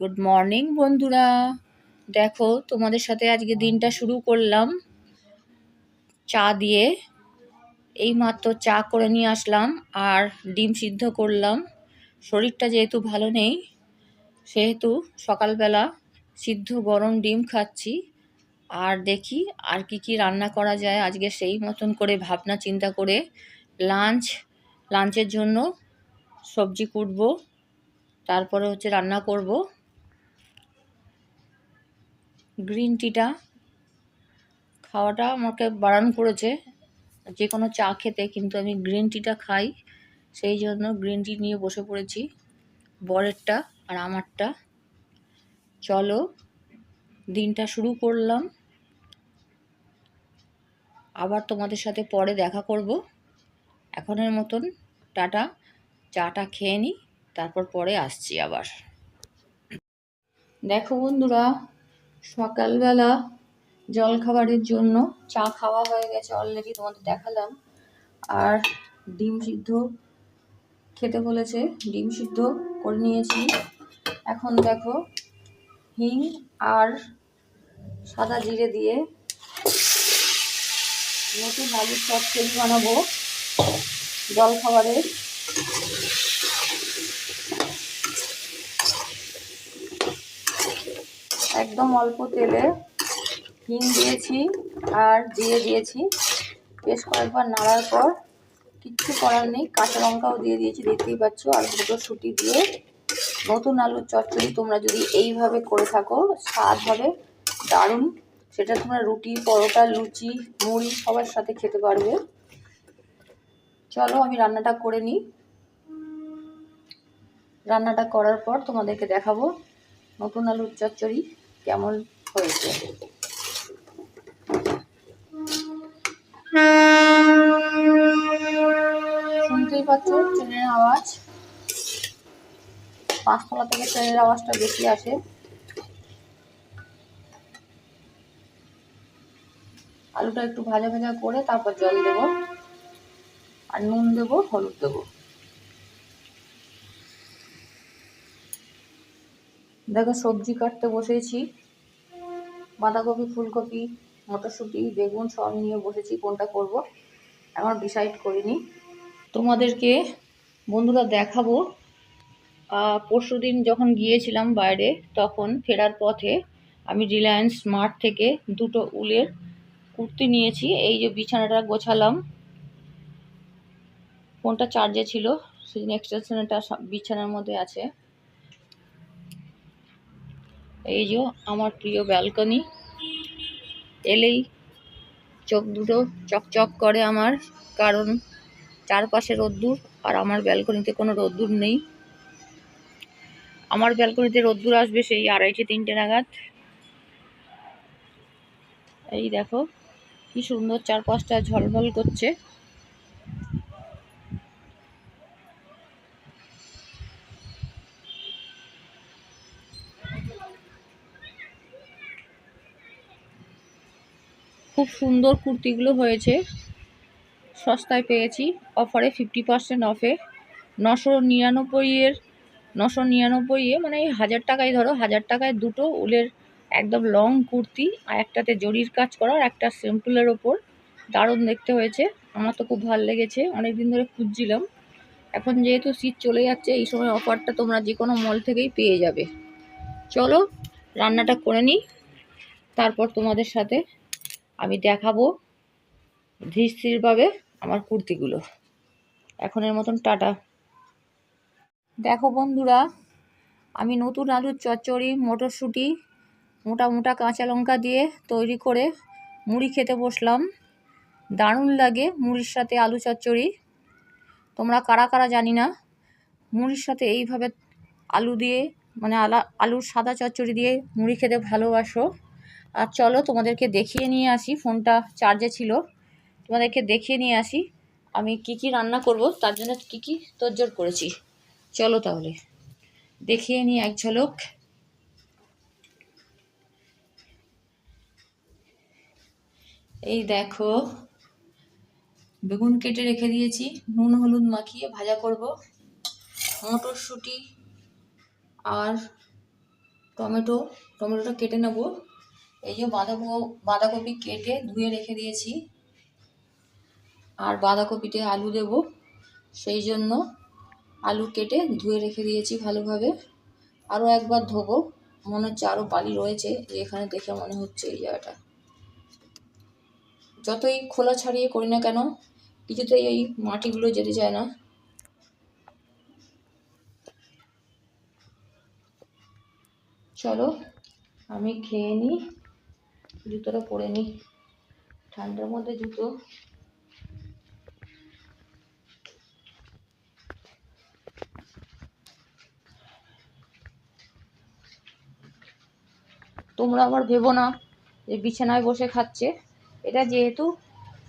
Good morning বন্ধুরা। দেখো তোমাদের সাথে আজকে দিনটা শুরু করলাম চা দিয়ে। এই মাত্র চা করে নিয়ে আসলাম আর ডিম সিদ্ধ করলাম। শরীরটা যেহেতু ভালো নেই সেহেতু সকালবেলা সিদ্ধ গরম ডিম খাচ্ছি। আর দেখি আর কি রান্না করা যায় আজকে, সেই মতন করে ভাবনা চিন্তা করে লাঞ্চের জন্য সবজি কুটবো, তারপরে রান্না করব। গ্রিন টিটা খাওয়াটা আমাকে বারণ করেছে যে কোনো চা খেতে, কিন্তু আমি গ্রিন টিটা খাই, সেই জন্য গ্রিন টি নিয়ে বসে পড়েছি, বরেরটা আর আমারটা। চলো দিনটা শুরু করলাম, আবার তোমাদের সাথে পরে দেখা করব। এখনের মতন টাটা, চাটা খেয়ে নিই, তারপর পরে আসছি আবার। দেখো বন্ধুরা, সকালবেলা জলখাবারের জন্য চা খাওয়া হয়ে গেছে অলরেডি, তোমাদের দেখালাম। আর ডিম সিদ্ধ খেতে বলেছে, ডিম সিদ্ধ করে নিয়েছি। এখন দেখো হিং আর সাদা জিরে দিয়ে নতুন আলুর চচ্চড়ি বানাবো জলখাবারে। একদম অল্প তেলে হিং দিয়েছি আর জিরে দিয়েছি, বেশ কয়েকবার নাড়ার পর কিচ্ছু করার নেই, কাঁচা লঙ্কাও দিয়ে দিয়েছি, দেখতেই পাচ্ছ। আর মটরশুঁটি দিয়ে নতুন আলুর চচ্চড়ি তোমরা যদি এইভাবে করে থাকো স্বাদ হবে দারুণ। সেটা তোমরা রুটি, পরোটা, লুচি, মুড়ি সবার সাথে খেতে পারবে। চলো আমি রান্নাটা করে নিই, রান্নাটা করার পর তোমাদেরকে দেখাবো নতুন আলুর চচ্চড়ি কেমন হয়েছে। শুনতেই পাচ্ছ ট্রেনের আওয়াজ, পাঁচতলা থেকে ট্রেনের আওয়াজটা বেশি আসে। আলুটা একটু ভাজা ভাজা করে তারপর জল দেব, আর নুন দেব, হলুদ দেব। দেখো সবজি কাটতে বসেছি, বাঁধাকপি, ফুলকপি, মটরশুঁটি, বেগুন সব নিয়ে বসেছি। কোনটা করব এখন ডিসাইড করিনি। তোমাদেরকে বন্ধুরা দেখাবো, পরশুদিন যখন গিয়েছিলাম বাইরে, তখন ফেরার পথে আমি রিলায়েন্স স্মার্ট থেকে দুটো উলের কুর্তি নিয়েছি। এই যে বিছানাটা গোছালাম, ফোনটা চার্জে ছিল, সেদিন এক্সটেনশনটা বিছানার মধ্যে আছে। এই যে আমার প্রিয় ব্যালকনি, এলেই চোখ দুটো চকচক করে আমার, কারণ চারপাশে রোদ্দুর আর আমার ব্যালকনিতে কোনো রোদ্দুর নেই। আমার ব্যালকনিতে রোদ্দুর আসবে সেই 2:30-3টে নাগাদ। এই দেখো কি সুন্দর চারপাশটা ঝলমল করছে। খুব সুন্দর কুর্তিগুলো হয়েছে, সস্তায় পেয়েছি, অফারে 50% অফে। 999 মানে 1000 টাকায়, ধরো 1000 টাকায় দুটো উলের একদম লং কুর্তি, আর একটাতে জরির কাজ করা, আর একটা সিম্পলের ওপর। দারুণ দেখতে হয়েছে, আমার তো খুব ভালো লেগেছে, অনেকদিন ধরে খুঁজছিলাম। এখন যেহেতু শীত চলে যাচ্ছে, এই সময় অফারটা তোমরা যে কোনো মল থেকেই পেয়ে যাবে। চলো রান্নাটা করে নিই, তারপর তোমাদের সাথে আমি দেখাবো ধীরস্থিরভাবে আমার কুর্তিগুলো। এখনের মতন টাটা। দেখো বন্ধুরা, আমি নতুন আলুর চচ্চড়ি, মটরশুঁটি, মোটা মোটা কাঁচা লঙ্কা দিয়ে তৈরি করে মুড়ি খেতে বসলাম। দারুণ লাগে মুড়ির সাথে আলু চচ্চড়ি। তোমরা কারা কারা জানি না মুড়ির সাথে এইভাবে আলু দিয়ে, মানে আলুর সাদা চচ্চড়ি দিয়ে মুড়ি খেতে ভালোবাসো। আর চলো তোমাদেরকে দেখিয়ে নিয়ে আসি, ফোনটা চার্জে ছিল, তোমাদেরকে দেখিয়ে নিয়ে আসি আমি কি রান্না করব, তার জন্য কি তোড়জোড় করেছি। চলো তাহলে দেখিয়ে নিই এক ঝলক। এই দেখো বেগুন কেটে রেখে দিয়েছি, নুন হলুদ মাখিয়ে ভাজা করব। মটরশুঁটি আর টমেটোটা কেটে নেব। এই যে বাঁধাকপি কেটে ধুয়ে রেখে দিয়েছি, আর বাঁধাকপিতে আলু দেব, সেই জন্য আলু কেটে ধুয়ে রেখে দিয়েছি ভালোভাবে। আরও একবার ধোবো, মনে হচ্ছে আরও বালি রয়েছে, এখানে দেখে মনে হচ্ছে এই জায়গাটা। যতই খোলা ছাড়িয়ে করি না কেন, কিছুতেই এই মাটিগুলো যেতে চায় না। চলো আমি খেয়ে নিই, জুতোটা পরে নিই, ঠান্ডার মধ্যে জুতো। তোমরা আবার ভেবো না যে বিছানায় বসে খাচ্ছে, এটা যেহেতু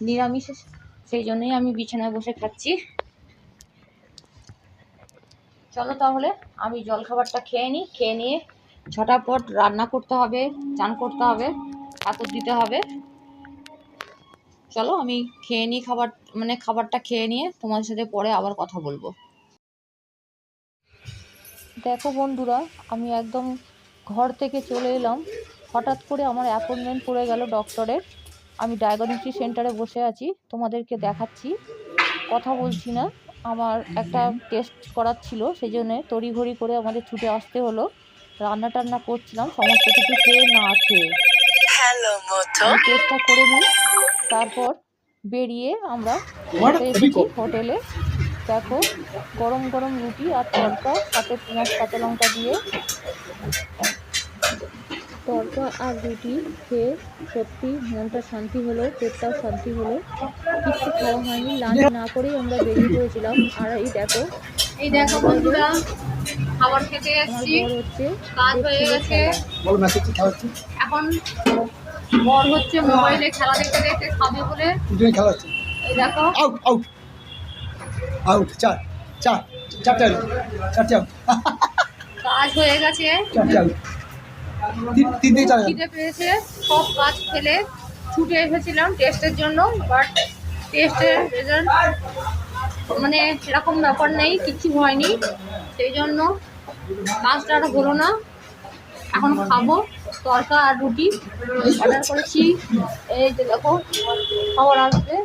নিরামিষ সেই জন্যই আমি বিছানায় বসে খাচ্ছি। চলো তাহলে আমি জলখাবারটা খেয়ে নিই, খেয়ে নিয়ে ঝটাপট রান্না করতে হবে, চান করতে হবে, আতর দিতে হবে। চলো আমি খেয়ে নিই খাবারটা খেয়ে নিয়ে তোমাদের সাথে পরে আবার কথা বলবো। দেখো বন্ধুরা, আমি একদম ঘর থেকে চলে এলাম, হঠাৎ করে আমার অ্যাপয়েন্টমেন্ট পড়ে গেল ডক্টরের। আমি ডায়াগনস্টিক সেন্টারে বসে আছি, তোমাদেরকে দেখাচ্ছি, কথা বলছি না। আমার একটা টেস্ট করার ছিল, সেই জন্যে তড়িঘড়ি করে আমাদের ছুটে আসতে হলো। রান্না টান্না করছিলাম, সমস্ত কিছু খেয়ে না খেয়ে আমি টেস্টটা করে নিই, তারপর বেরিয়ে আমরা এসেছি হোটেলে। দেখো গরম গরম রুটি আর তড়কা, সাথে পেঁয়াজ কাঁচা লঙ্কা দিয়ে তড়কা আর রুটি খেয়ে সত্যি মনটা শান্তি হলো, পেটটাও শান্তি হলো। কিছু খাওয়া হয়নি, লাঞ্চ না করেই আমরা বেরিয়ে পড়েছিলাম। আর এই দেখো বন্ধুরা, খাবার খেতে যাচ্ছি, কাজ হয়ে গেছে, এখন বর হচ্ছে মোবাইলে খেলা দেখতে দেখতে খাবে বলে খেলা হচ্ছে। এই দেখো আউট, চারটে কাজ হয়ে গেছে, খিদে পেয়েছে, সব কাজ ফেলে ছুটে এসেছিলাম টেস্টের জন্য। বাট টেস্টের রেজাল্ট মানে এরকম ব্যাপার নেই, কিছু হয়নি, সেই জন্য কাজটা আর হলো না। এখন খাবো তড়কা আর রুটি, অর্ডার করেছি। এই যে দেখো খাবার আসবে।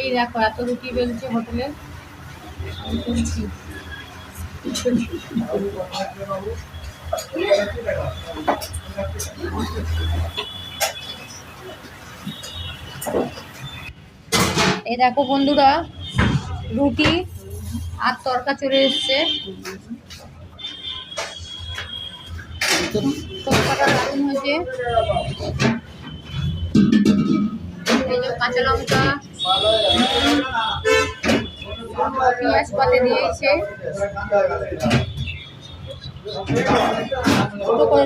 এই দেখো এত রুটি বেলছে হোটেলে, এই দেখো বন্ধুরা, রুটি আর তড়কা চলে এসছে। তড়কাটা দারুণ হয়েছে, এই যে কাঁচা লঙ্কা পেঁয়াজ পাতে দিয়েছে, ছোটো করে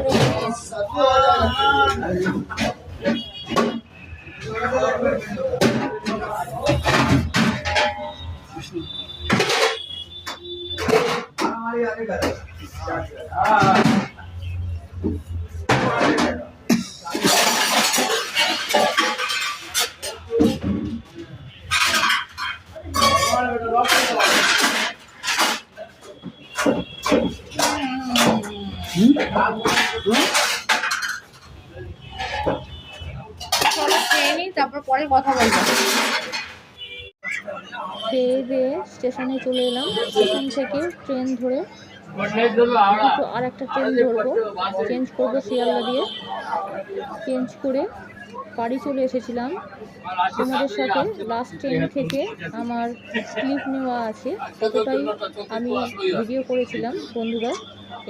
চলো খেয়ে নিই, তারপর পরে কথা বলবো। খেয়ে দিয়ে স্টেশনে চলে এলাম, স্টেশন থেকে ট্রেন ধরে আর একটা ট্রেন ধরবো, চেঞ্জ করবো শিয়ালদা দিয়ে, চেঞ্জ করে বাড়ি চলে এসেছিলাম। তোমাদের সাথে লাস্ট ট্রেন থেকে আমার ক্লিপ নেওয়া আছে, ততটাই আমি ভিডিও করেছিলাম বন্ধুরা,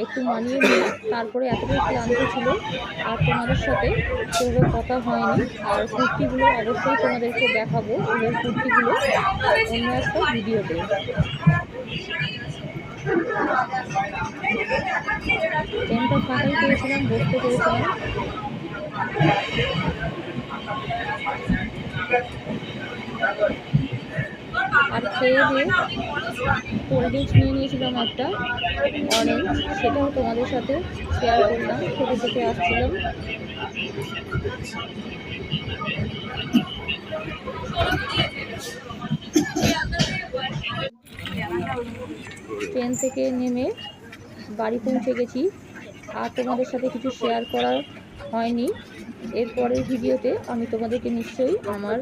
একটু মানিয়ে নিয়ে তারপরে এতটাই ক্লান্ত ছিল আর তোমাদের সাথে সেভাবে কথা হয়নি। আর কুর্তিগুলো অবশ্যই তোমাদেরকে দেখাবো, ওদের কুর্তিগুলো অন্য একটা ভিডিওতে। ট্রেনটা ফাঁকাই পেয়েছিলাম, বসতে পেরেছিলাম। আর খেয়ে দিয়ে কোল্ড ড্রিঙ্কস নিয়ে নিয়েছিলাম একটা অরেঞ্জ, সেটাও তোমাদের সাথে শেয়ার করলাম, খেতে খেতে আসছিলাম। ট্রেন থেকে নেমে বাড়ি পৌঁছে গেছি, আর তোমাদের সাথে কিছু শেয়ার করা হয়নি। এরপরের ভিডিওতে আমি তোমাদেরকে নিশ্চয়ই আমার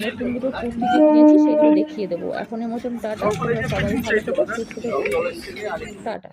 নতুন দুটো কুর্তি যে কিনেছি সেগুলো দেখিয়ে দেবো। এখনের মতন টাটা, তোমরা সবাই ভালো থেকো, সুস্থ থেকো, টাটা।